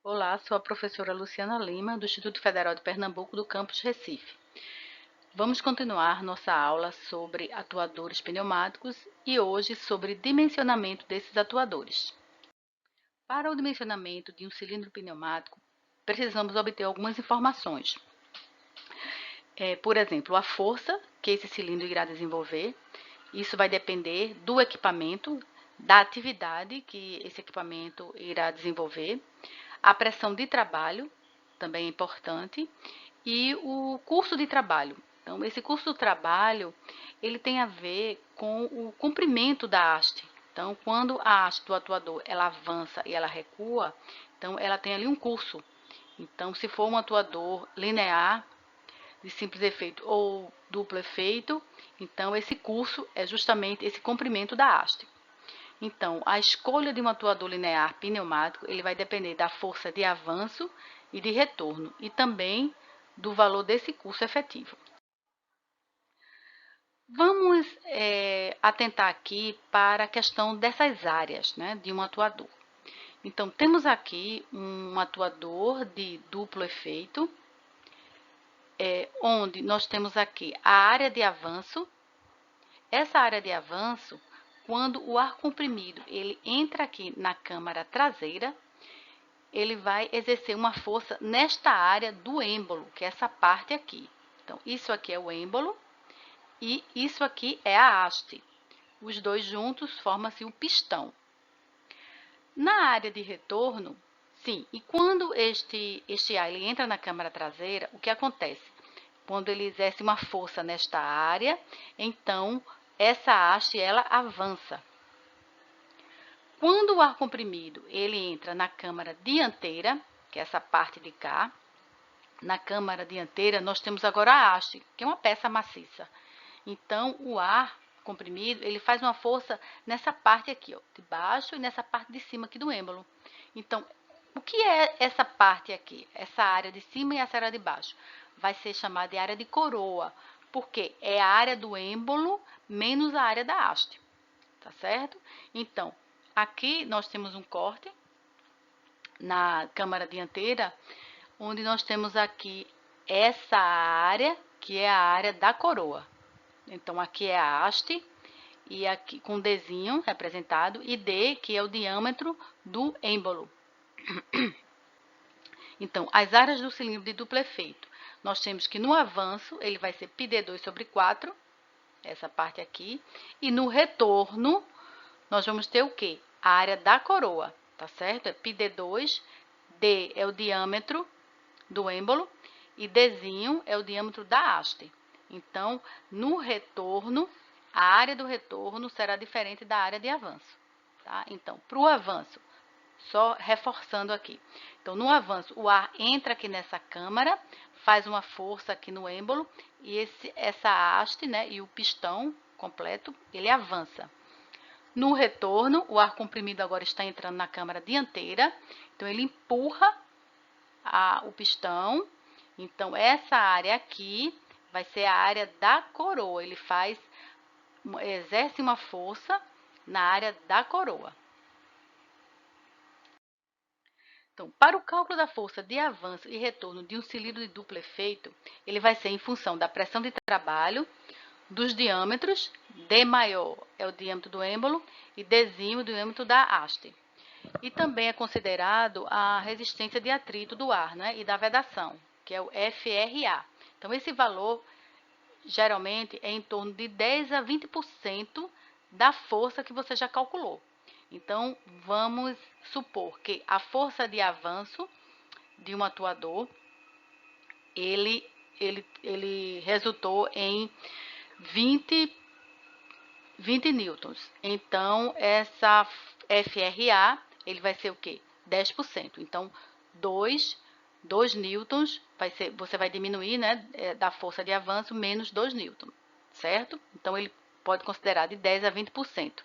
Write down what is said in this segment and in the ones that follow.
Olá, sou a professora Luciana Lima, do Instituto Federal de Pernambuco, do campus Recife. Vamos continuar nossa aula sobre atuadores pneumáticos e hoje sobre dimensionamento desses atuadores. Para o dimensionamento de um cilindro pneumático, precisamos obter algumas informações. Por exemplo, a força que esse cilindro irá desenvolver. Isso vai depender do equipamento, da atividade que esse equipamento irá desenvolver. A pressão de trabalho também é importante e o custo de trabalho. Então, esse custo do trabalho, ele tem a ver com o comprimento da haste. Então, quando a haste do atuador, ela avança e ela recua, então ela tem ali um curso. Então, se for um atuador linear, de simples efeito ou duplo efeito, então esse curso é justamente esse comprimento da haste. Então, a escolha de um atuador linear pneumático, ele vai depender da força de avanço e de retorno, e também do valor desse curso efetivo. Vamos atentar aqui para a questão dessas áreas, né, de um atuador. Então, temos aqui um atuador de duplo efeito, onde nós temos aqui a área de avanço. Essa área de avanço, quando o ar comprimido ele entra aqui na câmara traseira, ele vai exercer uma força nesta área do êmbolo, que é essa parte aqui. Então, isso aqui é o êmbolo e isso aqui é a haste. Os dois juntos formam-se o pistão. Na área de retorno, sim, e quando este ar ele entra na câmara traseira, o que acontece? Quando ele exerce uma força nesta área, então essa haste ela avança. Quando o ar comprimido ele entra na câmara dianteira, que é essa parte de cá, na câmara dianteira nós temos agora a haste, que é uma peça maciça. Então o ar comprimido ele faz uma força nessa parte aqui, ó, de baixo e nessa parte de cima aqui do êmbolo. Então, o que é essa parte aqui? Essa área de cima e essa área de baixo? Vai ser chamada de área de coroa, porque é a área do êmbolo menos a área da haste, tá certo? Então, aqui nós temos um corte na câmara dianteira, onde nós temos aqui essa área, que é a área da coroa. Então, aqui é a haste, e aqui com Dzinho representado, e D, que é o diâmetro do êmbolo. Então, as áreas do cilindro de duplo efeito, nós temos que no avanço, ele vai ser πd2 sobre 4, essa parte aqui, e no retorno, nós vamos ter o quê? A área da coroa, tá certo? É πd2, D é o diâmetro do êmbolo, e Dzinho é o diâmetro da haste. Então, no retorno, a área do retorno será diferente da área de avanço. Tá? Então, para o avanço, só reforçando aqui. Então, no avanço, o ar entra aqui nessa câmara, faz uma força aqui no êmbolo, e essa haste, né, e o pistão completo, ele avança. No retorno, o ar comprimido agora está entrando na câmara dianteira, então ele empurra o pistão. Então, essa área aqui vai ser a área da coroa. Ele exerce uma força na área da coroa. Então, para o cálculo da força de avanço e retorno de um cilindro de duplo efeito, ele vai ser em função da pressão de trabalho, dos diâmetros, D maior é o diâmetro do êmbolo e Dzinho o diâmetro da haste. E também é considerado a resistência de atrito do ar, né, e da vedação, que é o FRA. Então, esse valor geralmente é em torno de 10 a 20% da força que você já calculou. Então, vamos supor que a força de avanço de um atuador, ele resultou em 20 newtons. Então, essa FRA, ele vai ser o quê? 10%. Então, 2 newtons, você vai diminuir, né, da força de avanço, menos 2 newtons, certo? Então, ele pode considerar de 10 a 20%.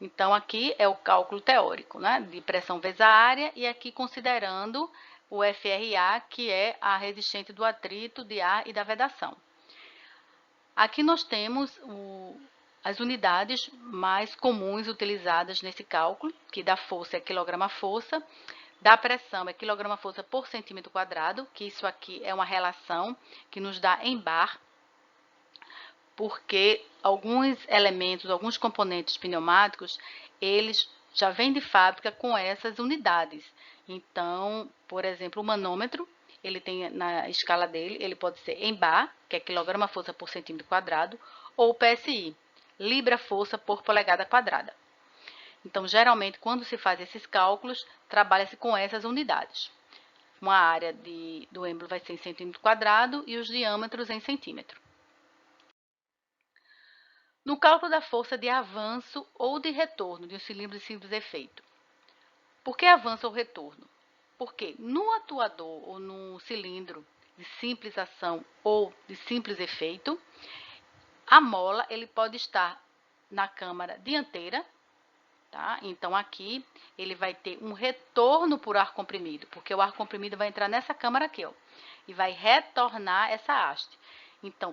Então, aqui é o cálculo teórico, né, de pressão vezes a área, e aqui considerando o FRA, que é a resistente do atrito de ar e da vedação. Aqui nós temos as unidades mais comuns utilizadas nesse cálculo, que da força é quilograma-força. da pressão é quilograma-força por centímetro quadrado, que isso aqui é uma relação que nos dá em bar, porque alguns elementos, alguns componentes pneumáticos, eles já vêm de fábrica com essas unidades. Então, por exemplo, o manômetro, ele tem na escala dele, ele pode ser em bar, que é quilograma-força por centímetro quadrado, ou PSI, libra-força por polegada quadrada. Então, geralmente, quando se faz esses cálculos, trabalha-se com essas unidades. Uma área do êmbolo vai ser em centímetro quadrado e os diâmetros em centímetro. No cálculo da força de avanço ou de retorno de um cilindro de simples efeito. Por que avanço ou retorno? Porque no atuador ou no cilindro de simples ação ou de simples efeito, a mola ele pode estar na câmara dianteira, tá? Então, aqui ele vai ter um retorno por ar comprimido, porque o ar comprimido vai entrar nessa câmara aqui, ó, e vai retornar essa haste. Então,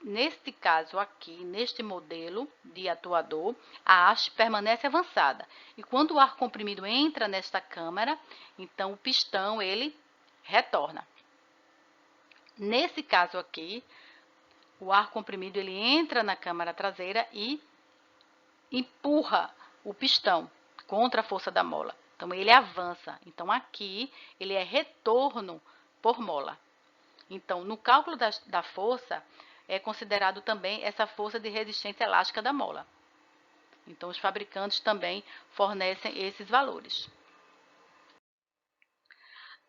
neste caso aqui, neste modelo de atuador, a haste permanece avançada. E quando o ar comprimido entra nesta câmara, então o pistão, ele retorna. Nesse caso aqui, o ar comprimido, ele entra na câmara traseira e empurra o pistão contra a força da mola. Então, ele avança. Então, aqui, ele é retorno por mola. Então, no cálculo da força, é considerado também essa força de resistência elástica da mola. Então, os fabricantes também fornecem esses valores.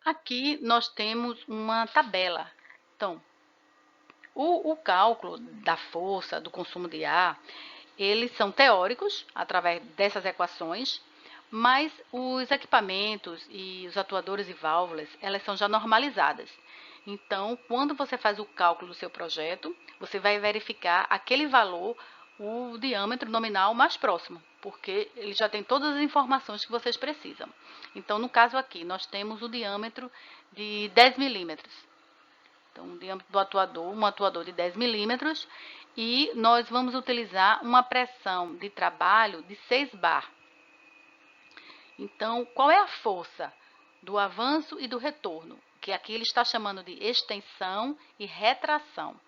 Aqui, nós temos uma tabela. Então, o cálculo da força, do consumo de ar, eles são teóricos, através dessas equações, mas os equipamentos e os atuadores e válvulas, elas são já normalizadas. Então, quando você faz o cálculo do seu projeto, você vai verificar aquele valor, o diâmetro nominal mais próximo, porque ele já tem todas as informações que vocês precisam. Então, no caso aqui, nós temos o diâmetro de 10 milímetros. Então, o diâmetro do atuador, um atuador de 10 milímetros, e nós vamos utilizar uma pressão de trabalho de 6 bar. Então, qual é a força do avanço e do retorno? Que aqui ele está chamando de extensão e retração.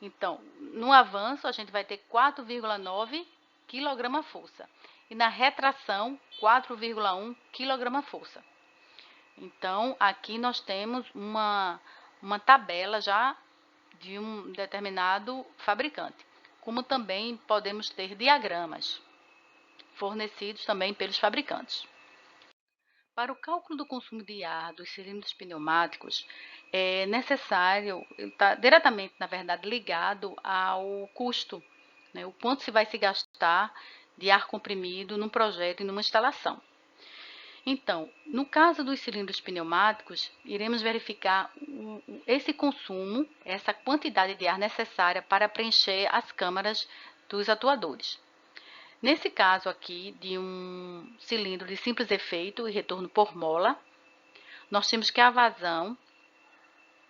Então, no avanço, a gente vai ter 4,9 kgf. E na retração, 4,1 kgf. Então, aqui nós temos uma tabela já de um determinado fabricante. Como também podemos ter diagramas fornecidos também pelos fabricantes. Para o cálculo do consumo de ar dos cilindros pneumáticos, é necessário, está diretamente, na verdade, ligado ao custo, né? O quanto se gastar de ar comprimido num projeto e numa instalação. Então, no caso dos cilindros pneumáticos, iremos verificar esse consumo, essa quantidade de ar necessária para preencher as câmaras dos atuadores. Nesse caso aqui, de um cilindro de simples efeito e retorno por mola, nós temos que a vazão,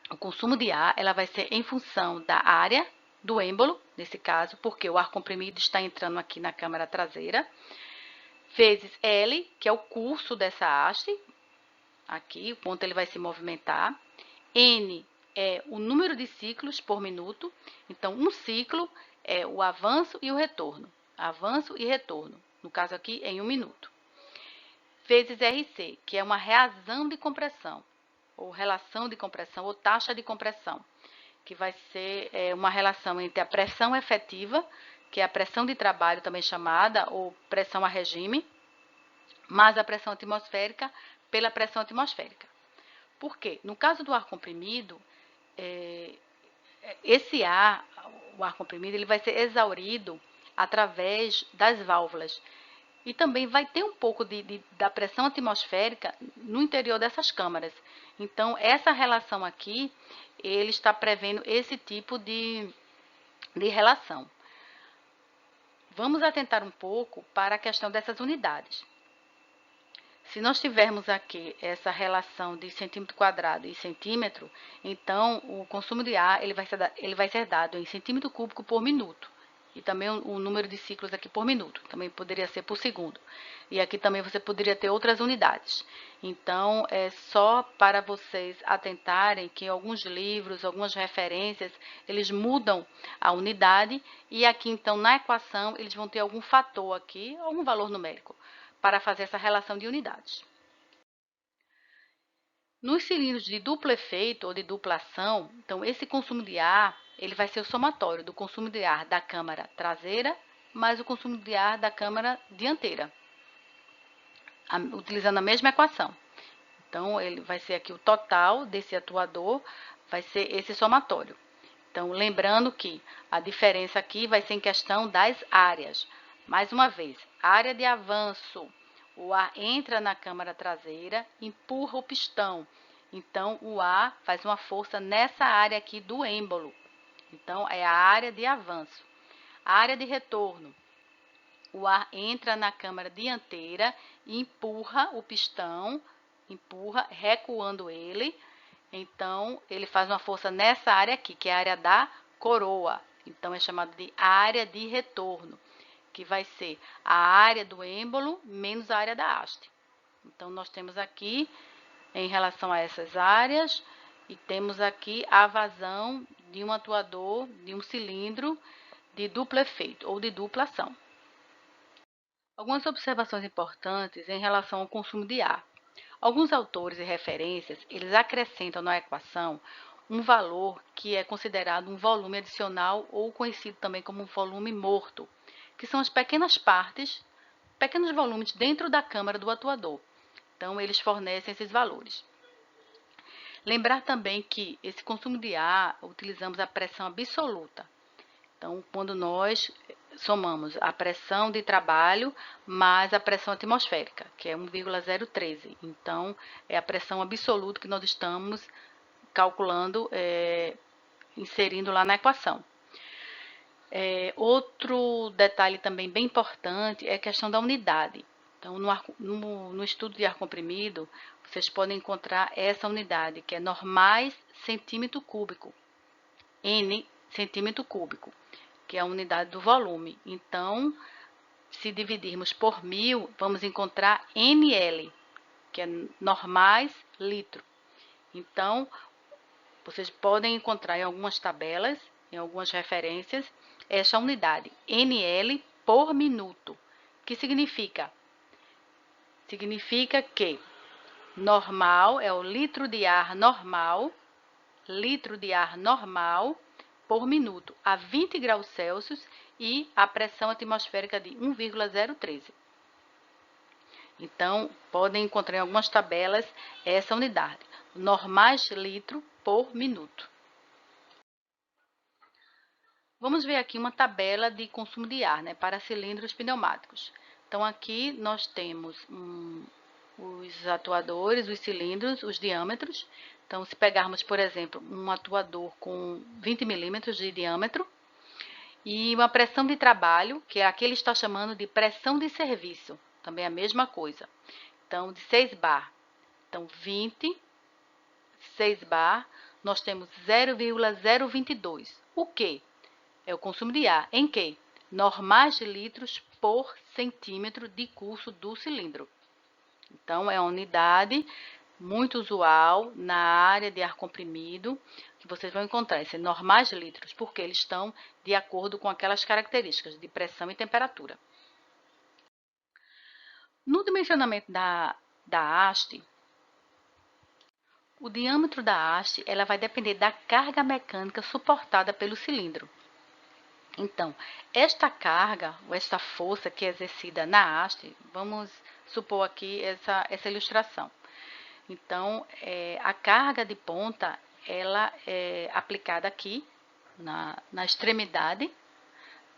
o consumo de ar, ela vai ser em função da área do êmbolo, nesse caso, porque o ar comprimido está entrando aqui na câmara traseira, vezes L, que é o curso dessa haste, aqui, o quanto ele vai se movimentar. N é o número de ciclos por minuto. Então, um ciclo é o avanço e o retorno. Avanço e retorno. No caso aqui, em 1 minuto. Vezes RC, que é uma reação de compressão, ou relação de compressão, ou taxa de compressão, que vai ser uma relação entre a pressão efetiva, que é a pressão de trabalho também chamada, ou pressão a regime, mais a pressão atmosférica pela pressão atmosférica. Por quê? No caso do ar comprimido, esse ar, o ar comprimido, ele vai ser exaurido através das válvulas. E também vai ter um pouco da pressão atmosférica no interior dessas câmaras. Então, essa relação aqui, ele está prevendo esse tipo de relação. Vamos atentar um pouco para a questão dessas unidades. Se nós tivermos aqui essa relação de centímetro quadrado e centímetro, então o consumo de ar ele vai ser dado em centímetro cúbico por minuto. E também o número de ciclos aqui por minuto, também poderia ser por segundo. E aqui também você poderia ter outras unidades. Então, é só para vocês atentarem que alguns livros, algumas referências, eles mudam a unidade e aqui então na equação eles vão ter algum fator aqui, algum valor numérico, para fazer essa relação de unidades. Nos cilindros de duplo efeito ou de dupla ação, então esse consumo de ar ele vai ser o somatório do consumo de ar da câmara traseira mais o consumo de ar da câmara dianteira, utilizando a mesma equação. Então, ele vai ser aqui o total desse atuador, vai ser esse somatório. Então, lembrando que a diferença aqui vai ser em questão das áreas. Mais uma vez, área de avanço, o ar entra na câmara traseira, empurra o pistão. Então, o ar faz uma força nessa área aqui do êmbolo. Então, é a área de avanço. A área de retorno, o ar entra na câmara dianteira e empurra o pistão, recuando ele. Então, ele faz uma força nessa área aqui, que é a área da coroa. Então, é chamado de área de retorno, que vai ser a área do êmbolo menos a área da haste. Então, nós temos aqui, em relação a essas áreas, e temos aqui a vazão de um atuador, de um cilindro de duplo efeito ou de dupla ação. Algumas observações importantes em relação ao consumo de ar. Alguns autores e referências, eles acrescentam na equação um valor que é considerado um volume adicional ou conhecido também como volume morto, que são as pequenas partes, pequenos volumes dentro da câmara do atuador. Então, eles fornecem esses valores. Lembrar também que esse consumo de ar, utilizamos a pressão absoluta. Então, quando nós somamos a pressão de trabalho mais a pressão atmosférica, que é 1,013. Então, é a pressão absoluta que nós estamos calculando, inserindo lá na equação. Outro detalhe também bem importante é a questão da unidade. Então, no estudo de ar comprimido, vocês podem encontrar essa unidade, que é normais centímetro cúbico, N centímetro cúbico, que é a unidade do volume. Então, se dividirmos por 1000, vamos encontrar ml, que é normais litro. Então, vocês podem encontrar em algumas tabelas, em algumas referências, essa unidade, ml por minuto, que significa? Significa que normal é o litro de ar normal por minuto a 20 graus Celsius e a pressão atmosférica de 1,013. Então, podem encontrar em algumas tabelas essa unidade, normais litro por minuto. Vamos ver aqui uma tabela de consumo de ar, para cilindros pneumáticos. Então, aqui nós temos os atuadores, os cilindros, os diâmetros. Então, se pegarmos, por exemplo, um atuador com 20 milímetros de diâmetro e uma pressão de trabalho, que aqui ele está chamando de pressão de serviço, também a mesma coisa. Então, de 6 bar. Então, 20, 6 bar, nós temos 0,022. O quê? É o consumo de ar em que? Normais de litros por centímetro de curso do cilindro. Então, é uma unidade muito usual na área de ar comprimido, que vocês vão encontrar esse normais de litros, porque eles estão de acordo com aquelas características de pressão e temperatura. No dimensionamento da haste, o diâmetro da haste ela vai depender da carga mecânica suportada pelo cilindro. Então, esta carga, ou esta força que é exercida na haste, vamos supor aqui essa ilustração. Então, a carga de ponta, ela é aplicada aqui, na extremidade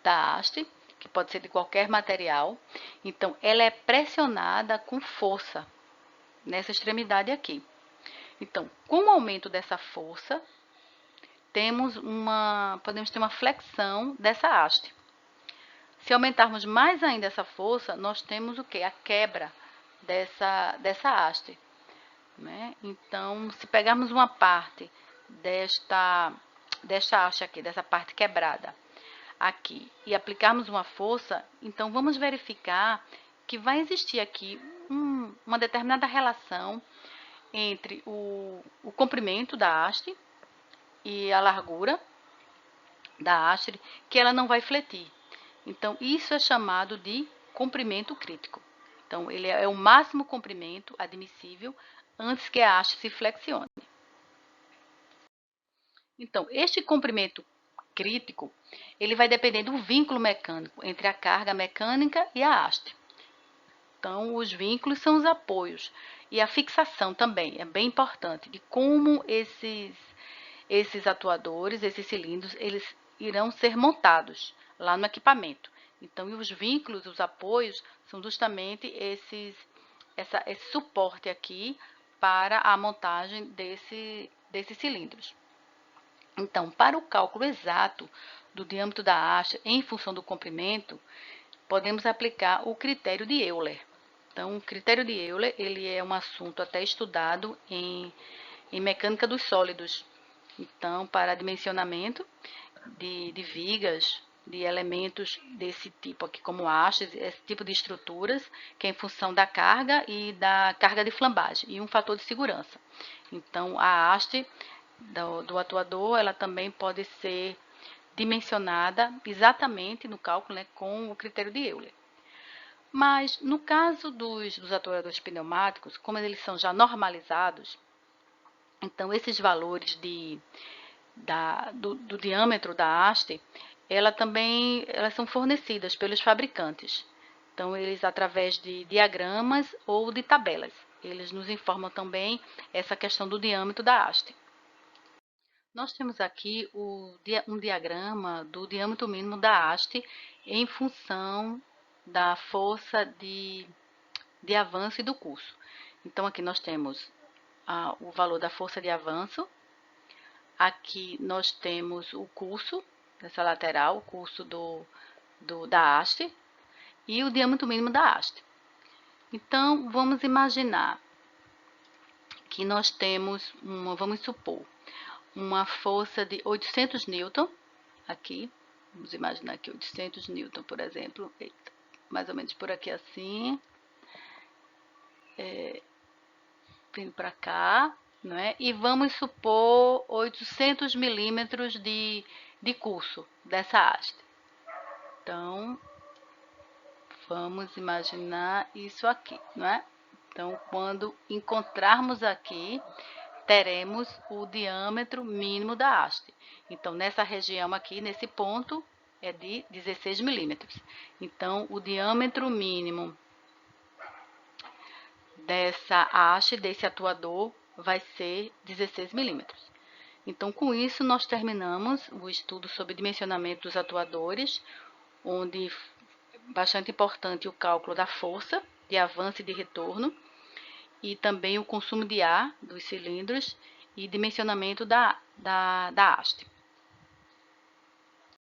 da haste, que pode ser de qualquer material. Então, ela é pressionada com força nessa extremidade aqui. Então, com o aumento dessa força, podemos ter uma flexão dessa haste. Se aumentarmos mais ainda essa força, nós temos o quê? A quebra dessa haste. Então, se pegarmos uma parte desta haste aqui, dessa parte quebrada, aqui e aplicarmos uma força, então vamos verificar que vai existir aqui uma determinada relação entre o comprimento da haste e a largura da haste, que ela não vai fletir. Então, isso é chamado de comprimento crítico. Então, ele é o máximo comprimento admissível antes que a haste se flexione. Então, este comprimento crítico, ele vai depender do vínculo mecânico entre a carga mecânica e a haste. Então, os vínculos são os apoios e a fixação também é bem importante de como esses atuadores, esses cilindros, eles irão ser montados lá no equipamento. Então, os vínculos, os apoios, são justamente esse suporte aqui para a montagem desses cilindros. Então, para o cálculo exato do diâmetro da haste em função do comprimento, podemos aplicar o critério de Euler. Então, o critério de Euler, ele é um assunto até estudado em mecânica dos sólidos. Então, para dimensionamento de vigas, de elementos desse tipo aqui, como hastes, esse tipo de estruturas, que é em função da carga e da carga de flambagem, e um fator de segurança. Então, a haste do atuador, ela também pode ser dimensionada exatamente no cálculo, né, com o critério de Euler. Mas, no caso dos atuadores pneumáticos, como eles são já normalizados, então esses valores do diâmetro da haste, elas são fornecidas pelos fabricantes. Então, eles, através de diagramas ou de tabelas, eles nos informam também essa questão do diâmetro da haste. Nós temos aqui um diagrama do diâmetro mínimo da haste em função da força de avanço e do curso. Então, aqui nós temos o valor da força de avanço. Aqui nós temos o curso, dessa lateral, o curso da haste e o diâmetro mínimo da haste. Então, vamos imaginar que nós temos vamos supor, uma força de 800 newton, aqui, vamos imaginar aqui 800 newton, por exemplo, mais ou menos por aqui assim, vindo para cá, não é? E vamos supor 800 milímetros de curso dessa haste. Então, vamos imaginar isso aqui, não é? Então, quando encontrarmos aqui, teremos o diâmetro mínimo da haste. Então, nessa região aqui, nesse ponto, é de 16 milímetros. Então, o diâmetro mínimo dessa haste, desse atuador, vai ser 16 milímetros. Então, com isso, nós terminamos o estudo sobre dimensionamento dos atuadores, onde é bastante importante o cálculo da força de avanço e de retorno, e também o consumo de ar dos cilindros e dimensionamento da haste.